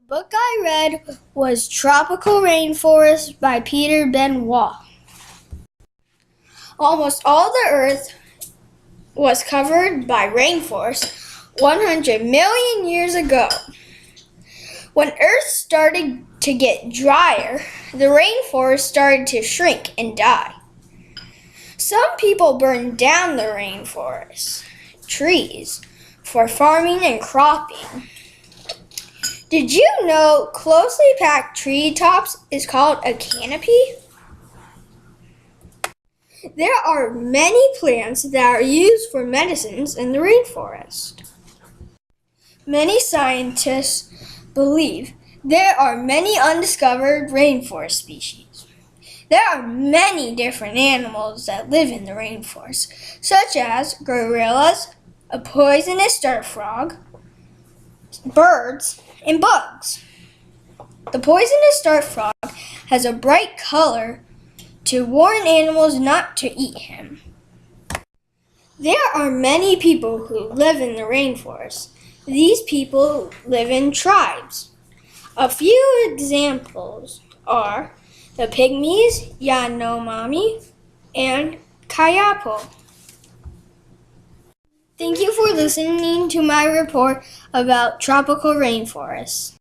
Book I read was Tropical Rainforest by Peter Benoit. Almost all the earth was covered by rainforest 100 million years ago. When earth started to get drier, the rainforest started to shrink and die. Some people burned down the rainforest trees for farming and cropping. Did you know closely packed tree tops is called a canopy? There are many plants that are used for medicines in the rainforest. Many scientists believe there are many undiscovered rainforest species. There are many different animals that live in the rainforest, such as gorillas, a poisonous dirt frog, birds, and bugs. The poisonous dart frog has a bright color to warn animals not to eat him. There are many people who live in the rainforest. These people live in tribes. A few examples are the Pygmies, Yanomami, and Kayapo. Thank you for listening to my report about tropical rainforests.